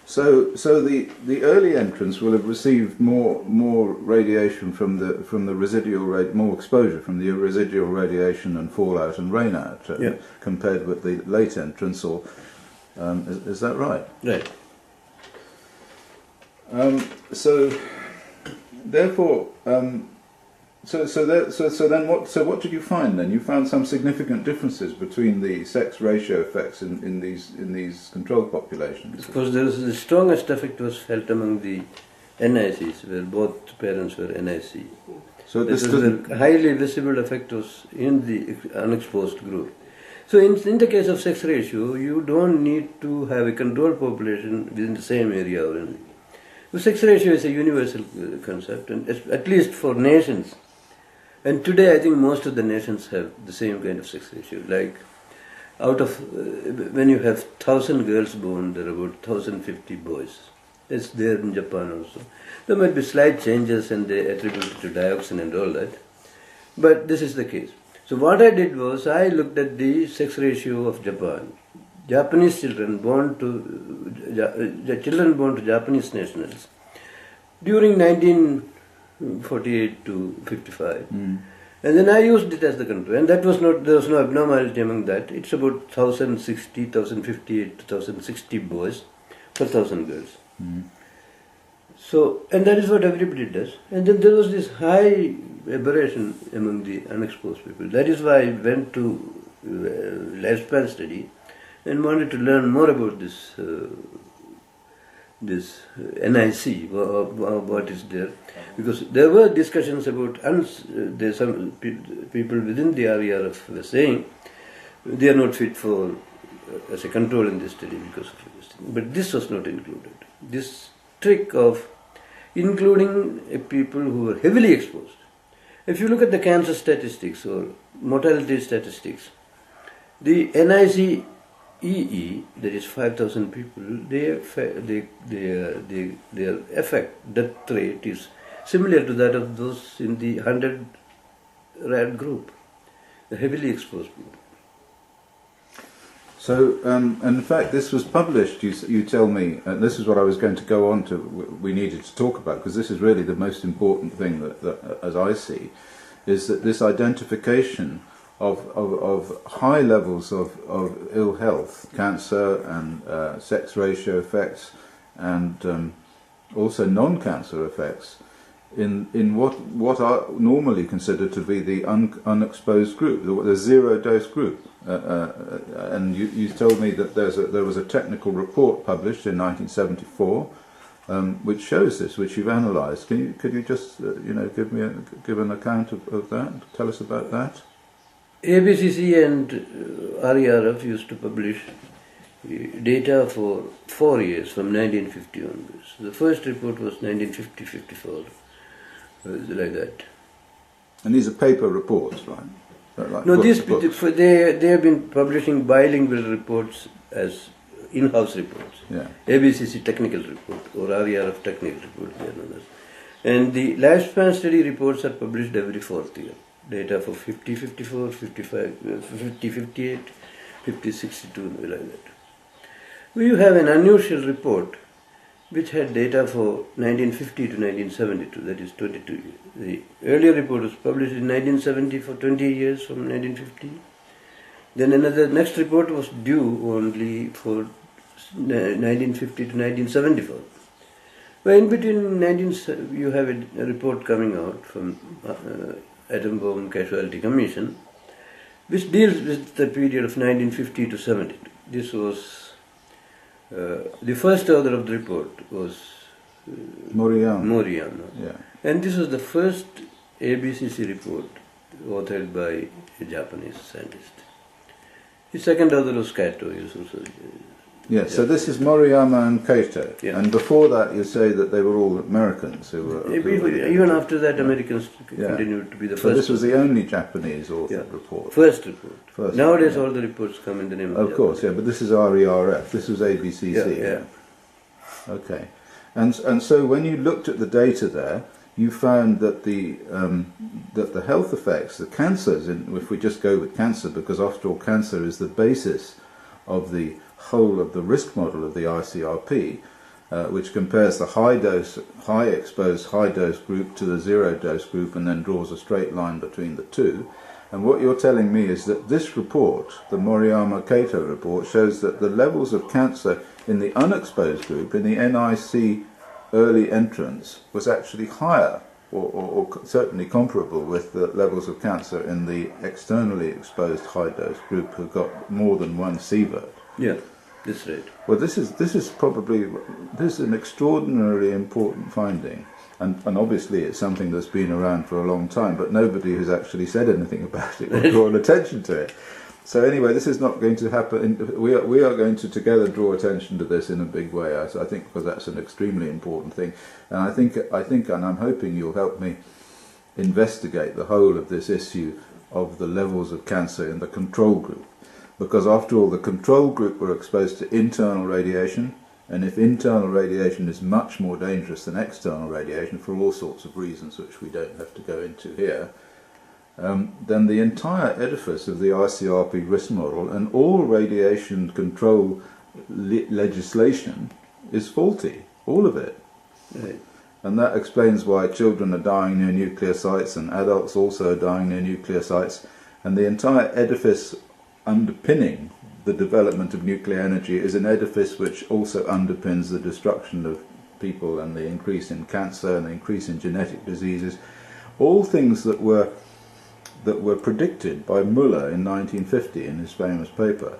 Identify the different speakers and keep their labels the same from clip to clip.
Speaker 1: So the early entrants will have received more radiation from the residual more exposure from the residual radiation and fallout and rainout compared with the late entrants, or is that right?
Speaker 2: Right.
Speaker 1: So therefore, so what did you find then? You found some significant differences between the sex ratio effects in these control populations.
Speaker 2: Of course, the strongest effect was felt among the NICs, where both parents were NIC.
Speaker 1: So this
Speaker 2: the highly visible effect was in the unexposed group. So in the case of sex ratio, you don't need to have a control population within the same area only. The sex ratio is a universal concept, and at least for nations. And today I think most of the nations have the same kind of sex ratio. Like out of, when you have 1,000 girls born, there are about 1,050 boys. It's there in Japan also. There might be slight changes and they attribute it to dioxin and all that. But this is the case. So what I did was, I looked at the sex ratio of Japan. Japanese children born to Japanese nationals during 1948 to 55, and then I used it as the control, and that was not, there was no abnormality among that. It's about 1,060, 1,058 to 1,060 boys per 1,000 girls. So, and that is what everybody does. And then there was this high aberration among the unexposed people. That is why I went to lifespan study and wanted to learn more about this NIC, what is there, because there were discussions about, there's some people within the RERF were saying they are not fit for as a control in this study because of this thing. But this was not included. This trick of including people who were heavily exposed. If you look at the cancer statistics or mortality statistics, the NIC EE, that is 5,000 people, their effect, death rate is similar to that of those in the 100 rad group, the heavily exposed people.
Speaker 1: So, and in fact, this was published, you tell me, and this is what I was going to go on to, we needed to talk about, because this is really the most important thing that as I see, is that this identification of high levels of ill health, cancer and sex ratio effects, and also non-cancer effects in what are normally considered to be the unexposed group, the zero-dose group. And you told me that there was a technical report published in 1974 which shows this, which you've analysed. Could you just give an account of that? Tell us about that.
Speaker 2: ABCC and RERF used to publish data for 4 years from 1950 onwards. The first report was 1950-54, like that.
Speaker 1: And these are paper reports, right? Like
Speaker 2: no, they have been publishing bilingual reports as in-house reports.
Speaker 1: Yeah.
Speaker 2: ABCC technical report or RERF technical report, they are known as. And the lifespan study reports are published every 4th year. Data for 50-54, 50-58, 50-62, like that. We have an unusual report which had data for 1950 to 1972, that is 22 years. The earlier report was published in 1970 for 20 years from 1950. Then next report was due only for 1950 to 1974. But in between you have a report coming out from A-Bomb Casualty Commission, which deals with the period of 1950 to 72. This was the first author of the report was Moriyama.
Speaker 1: Yeah.
Speaker 2: And this was the first ABCC report authored by a Japanese scientist. The second author was Kaito.
Speaker 1: Yes, so this is Moriyama and Kaito.
Speaker 2: Yeah.
Speaker 1: And before that you say that they were all Americans who were...
Speaker 2: Even after that, Americans continued to be the first.
Speaker 1: So this was the only Japanese authored report?
Speaker 2: First report. Nowadays all the reports come in the name of
Speaker 1: course, yeah, but this is RERF, this was ABCC.
Speaker 2: Yeah.
Speaker 1: Okay. And so when you looked at the data there, you found that the health effects, the cancers, if we just go with cancer, because after all cancer is the basis of the whole of the risk model of the ICRP, which compares the high exposed high dose group to the zero dose group and then draws a straight line between the two. And what you're telling me is that this report, the Moriyama-Kato report, shows that the levels of cancer in the unexposed group, in the NIC early entrants, was actually higher, or certainly comparable with the levels of cancer in the externally exposed high-dose group who got more than one sievert.
Speaker 2: Yeah, that's right.
Speaker 1: Well, this is an extraordinarily important finding. And obviously it's something that's been around for a long time, but nobody has actually said anything about it or drawn attention to it. So anyway, this is not going to happen. We are going to together draw attention to this in a big way, I think, because that's an extremely important thing. And I think, and I'm hoping you'll help me investigate the whole of this issue of the levels of cancer in the control group. Because after all, the control group were exposed to internal radiation, and if internal radiation is much more dangerous than external radiation for all sorts of reasons which we don't have to go into here, then the entire edifice of the ICRP risk model and all radiation control legislation is faulty, all of it.
Speaker 2: Right.
Speaker 1: And that explains why children are dying near nuclear sites and adults also are dying near nuclear sites, and the entire edifice underpinning the development of nuclear energy is an edifice which also underpins the destruction of people and the increase in cancer and the increase in genetic diseases, all things that were predicted by Muller in 1950 in his famous paper.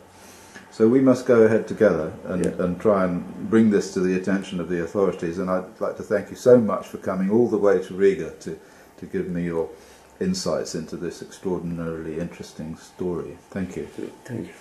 Speaker 1: So we must go ahead together and try and bring this to the attention of the authorities, and I'd like to thank you so much for coming all the way to Riga to give me your insights into this extraordinarily interesting story. Thank you.
Speaker 2: Thank you.